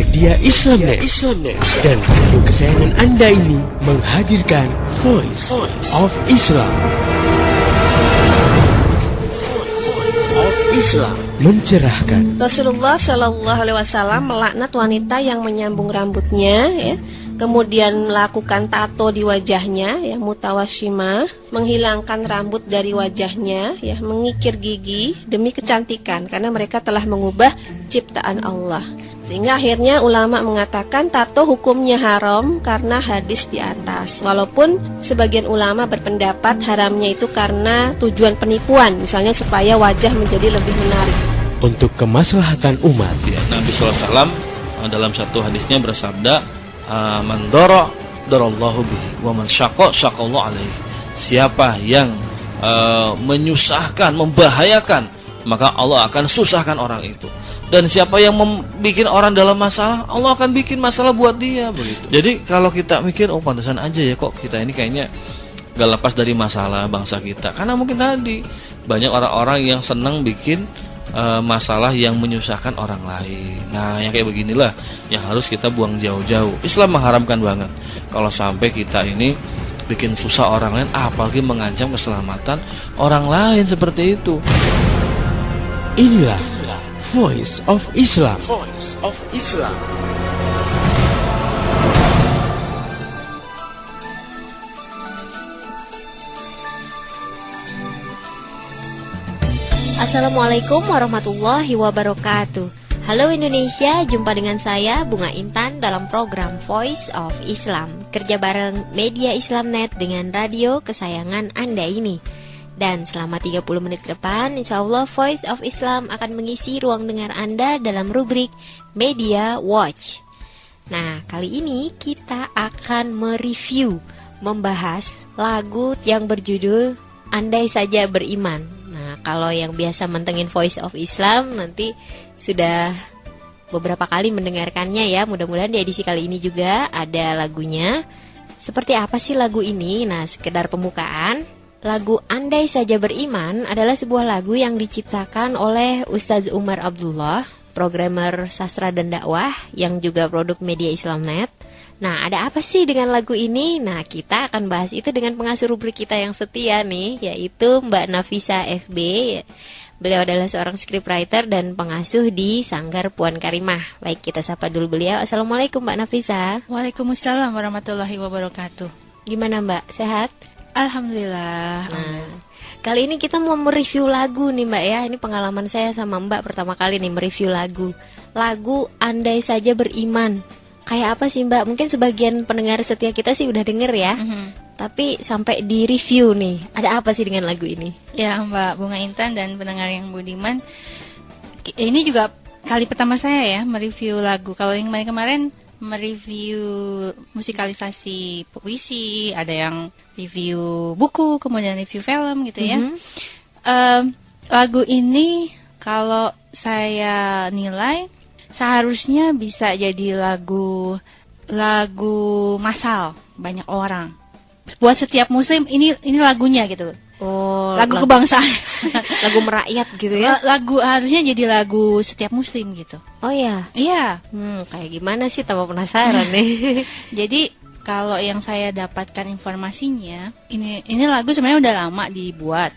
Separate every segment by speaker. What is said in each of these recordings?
Speaker 1: Media Islamnet dan radio kesayangan Anda ini menghadirkan Voice of Islam. Mencerahkan.
Speaker 2: Rasulullah Shallallahu Alaihi Wasallam melaknat wanita yang menyambung rambutnya, ya, kemudian melakukan tato di wajahnya, ya, mutawasyimah, menghilangkan rambut dari wajahnya, ya, mengikir gigi demi kecantikan karena mereka telah mengubah ciptaan Allah. Sehingga akhirnya ulama mengatakan tato hukumnya haram karena hadis di atas. Walaupun sebagian ulama berpendapat haramnya itu karena tujuan penipuan, misalnya supaya wajah menjadi lebih menarik.
Speaker 1: Untuk kemaslahatan umat,
Speaker 3: Nabi SAW dalam satu hadisnya bersabda, man darallahu bihi wa man syaqallahu alaihi. Siapa yang menyusahkan, membahayakan, maka Allah akan susahkan orang itu. Dan siapa yang membuat orang dalam masalah, Allah akan bikin masalah buat dia, begitu. Jadi kalau kita mikir, oh pantasan aja ya kok kita ini kayaknya gak lepas dari masalah bangsa kita. Karena mungkin tadi banyak orang-orang yang senang bikin masalah yang menyusahkan orang lain. Nah, yang kayak beginilah yang harus kita buang jauh-jauh. Islam mengharamkan banget kalau sampai kita ini bikin susah orang lain, apalagi mengancam keselamatan orang lain seperti itu.
Speaker 1: Inilah Voice of Islam.
Speaker 4: Assalamualaikum warahmatullahi wabarakatuh. Halo Indonesia, jumpa dengan saya Bunga Intan dalam program Voice of Islam. Kerja bareng Media Islamnet dengan radio kesayangan Anda ini. Dan selama 30 menit ke depan, insya Allah Voice of Islam akan mengisi ruang dengar Anda dalam rubrik Media Watch. Nah, kali ini kita akan mereview, membahas lagu yang berjudul Andai Saja Beriman. Nah, kalau yang biasa mantengin Voice of Islam nanti sudah beberapa kali mendengarkannya ya. Mudah-mudahan di edisi kali ini juga ada lagunya. Seperti apa sih lagu ini? Nah, sekedar pembukaan. Lagu Andai Saja Beriman adalah sebuah lagu yang diciptakan oleh Ustaz Umar Abdullah, programmer sastra dan dakwah yang juga produk Media Islamnet. Nah, ada apa sih dengan lagu ini? Nah, kita akan bahas itu dengan pengasuh rubrik kita yang setia nih, yaitu Mbak Nafisa FB. Beliau adalah seorang scriptwriter dan pengasuh di Sanggar Puan Karimah. Baik, kita sapa dulu beliau. Assalamualaikum Mbak Nafisa.
Speaker 5: Waalaikumsalam warahmatullahi wabarakatuh.
Speaker 4: Gimana Mbak, sehat?
Speaker 5: Alhamdulillah.
Speaker 4: Nah, kali ini kita mau mereview lagu nih Mbak ya. Ini pengalaman saya sama Mbak pertama kali nih mereview lagu. Lagu Andai Saja Beriman. Kayak apa sih Mbak? Mungkin sebagian pendengar setia kita sih udah denger ya. Tapi sampai di review nih, ada apa sih dengan lagu ini?
Speaker 5: Ya Mbak Bunga Intan dan pendengar yang budiman, ini juga kali pertama saya ya mereview lagu. Kalau yang kemarin mereview musikalisasi puisi, ada yang review buku, kemudian review film gitu ya. Lagu ini kalau saya nilai seharusnya bisa jadi lagu masal banyak orang. Buat setiap muslim ini lagunya gitu.
Speaker 4: Oh,
Speaker 5: lagu kebangsaan.
Speaker 4: Lagu merakyat gitu ya.
Speaker 5: Lagu harusnya jadi lagu setiap muslim gitu.
Speaker 4: Oh ya.
Speaker 5: Iya.
Speaker 4: Kayak gimana sih, tambah penasaran nih.
Speaker 5: Jadi kalau yang saya dapatkan informasinya, ini lagu sebenarnya udah lama dibuat,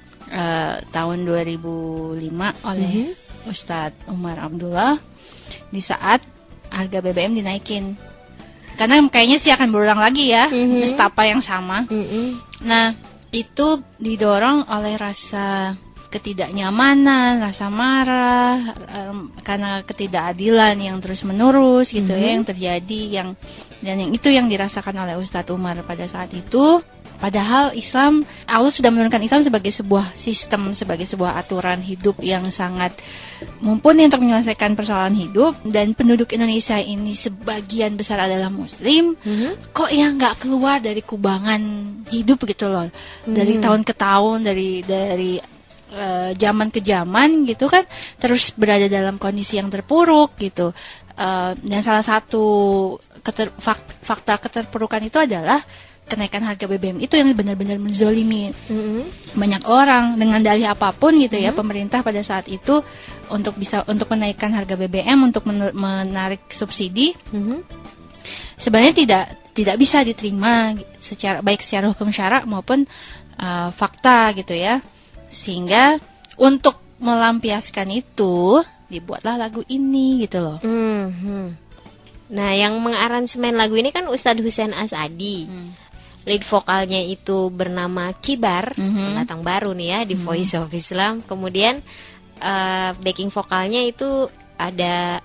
Speaker 5: tahun 2005 oleh Ustadz Umar Abdullah di saat harga BBM dinaikin. Karena kayaknya sih akan berulang lagi ya, nestapa yang sama. Nah, itu didorong oleh rasa ketidaknyamanan, rasa marah, karena ketidakadilan yang terus menerus gitu ya, yang terjadi, dan yang itu yang dirasakan oleh Ustadz Umar pada saat itu. Padahal Allah sudah menurunkan Islam sebagai sebuah sistem, sebagai sebuah aturan hidup yang sangat mumpuni untuk menyelesaikan persoalan hidup. Dan penduduk Indonesia ini sebagian besar adalah Muslim. Kok ya nggak keluar dari kubangan hidup gitu loh, dari tahun ke tahun, dari zaman ke zaman gitu kan, terus berada dalam kondisi yang terpuruk gitu. Dan salah satu fakta keterpurukan itu adalah kenaikan harga BBM itu yang benar-benar menzolimi banyak orang dengan dalih apapun gitu ya. Pemerintah pada saat itu untuk menaikkan harga BBM, untuk menarik subsidi, sebenarnya tidak bisa diterima secara hukum syara maupun fakta gitu ya. Sehingga untuk melampiaskan itu dibuatlah lagu ini gitu loh.
Speaker 4: Nah, yang mengaransemen lagu ini kan Ustadz Husain Asadi. Lead vokalnya itu bernama Kibar, pendatang baru nih ya di Voice of Islam. Kemudian backing vokalnya itu ada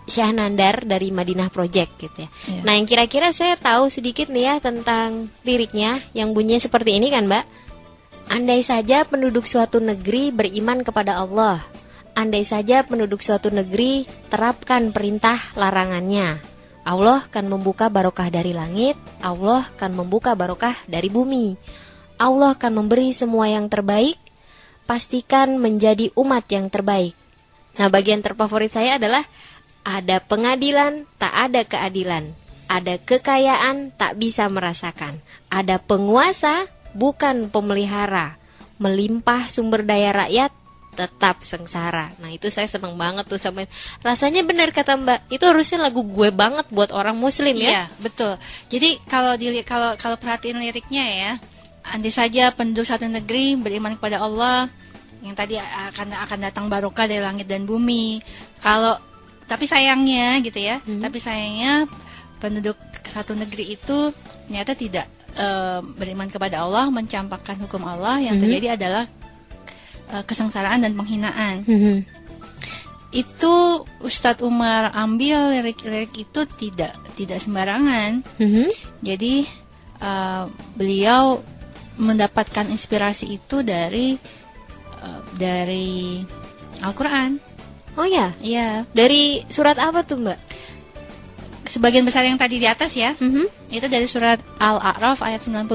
Speaker 4: Syah Nandar dari Madinah Project gitu ya. Nah, yang kira-kira saya tahu sedikit nih ya tentang liriknya yang bunyinya seperti ini kan, Mbak. Andai saja penduduk suatu negeri beriman kepada Allah, andai saja penduduk suatu negeri terapkan perintah larangannya, Allah akan membuka barokah dari langit, Allah akan membuka barokah dari bumi. Allah akan memberi semua yang terbaik, pastikan menjadi umat yang terbaik. Nah, bagian terfavorit saya adalah ada pengadilan, tak ada keadilan. Ada kekayaan, tak bisa merasakan. Ada penguasa, bukan pemelihara. Melimpah sumber daya rakyat, tetap sengsara. Nah, itu saya seneng banget tuh sama. Rasanya benar kata Mbak, itu harusnya lagu gue banget buat orang muslim ya.
Speaker 5: Iya, betul. Jadi kalau perhatiin liriknya ya, andai saja penduduk satu negeri beriman kepada Allah, yang tadi akan datang barokah dari langit dan bumi. Tapi sayangnya gitu ya, tapi sayangnya penduduk satu negeri itu ternyata tidak beriman kepada Allah, mencampakkan hukum Allah. Yang terjadi adalah kesengsaraan dan penghinaan. Itu Ustadz Umar ambil lirik-lirik itu tidak sembarangan. Jadi beliau mendapatkan inspirasi itu dari Al-Quran.
Speaker 4: Oh ya?
Speaker 5: Iya.
Speaker 4: Dari surat apa tuh, Mbak?
Speaker 5: Sebagian besar yang tadi di atas ya, itu dari surat Al-A'raf ayat 96.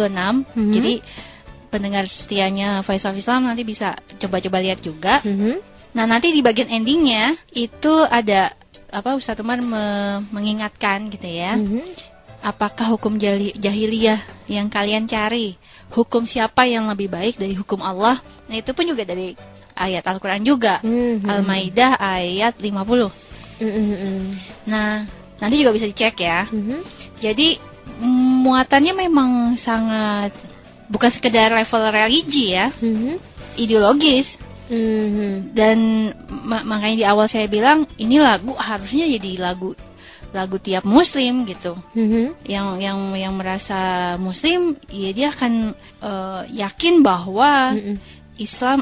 Speaker 5: Jadi pendengar setianya Voice of Islam nanti bisa coba-coba lihat juga. Nah, nanti di bagian endingnya itu ada Ustadz Umar mengingatkan gitu ya. Apakah hukum jahiliyah yang kalian cari? Hukum siapa yang lebih baik dari hukum Allah? Nah, itu pun juga dari ayat Al-Quran juga. Al-Maidah ayat 50. Nah, nanti juga bisa dicek ya. Jadi muatannya memang sangat bukan sekedar level religi ya, ideologis. Dan makanya di awal saya bilang ini lagu harusnya jadi lagu tiap muslim gitu. Yang merasa muslim, ya dia akan yakin bahwa Islam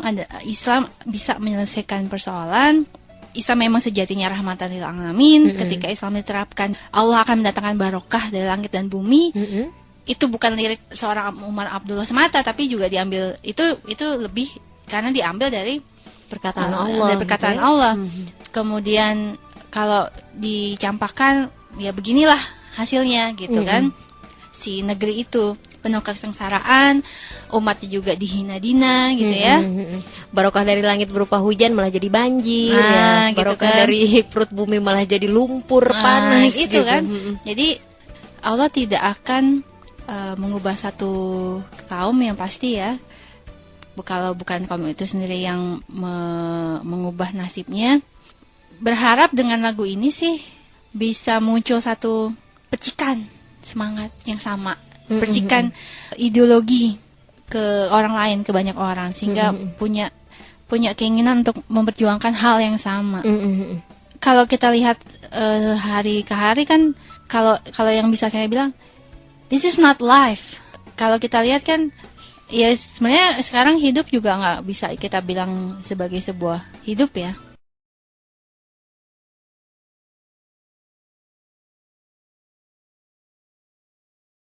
Speaker 5: bisa menyelesaikan persoalan. Islam memang sejatinya rahmatan lil alamin. Ketika Islam diterapkan, Allah akan mendatangkan barokah dari langit dan bumi. Itu bukan lirik seorang Umar Abdullah semata, tapi juga diambil itu lebih karena diambil dari
Speaker 4: perkataan Allah.
Speaker 5: Dari perkataan Allah. Kemudian kalau dicampakkan, ya beginilah hasilnya gitu kan. Si negeri itu penuh kesengsaraan, umatnya juga dihina-dina gitu ya.
Speaker 4: Barokah dari langit berupa hujan malah jadi banjir, ya.
Speaker 5: Gitu
Speaker 4: Barokah
Speaker 5: kan.
Speaker 4: dari perut bumi malah jadi lumpur panas
Speaker 5: gitu kan.
Speaker 4: Mm-mm.
Speaker 5: Jadi Allah tidak akan mengubah satu kaum yang pasti ya. Kalau bukan kaum itu sendiri yang mengubah nasibnya. Berharap dengan lagu ini sih bisa muncul satu percikan semangat yang sama, percikan ideologi ke orang lain, ke banyak orang, sehingga punya keinginan untuk memperjuangkan hal yang sama. Kalau kita lihat hari ke hari kan, kalau yang bisa saya bilang, this is not life. Kalau kita lihat kan, ya sebenarnya sekarang hidup juga nggak bisa kita bilang sebagai sebuah hidup ya.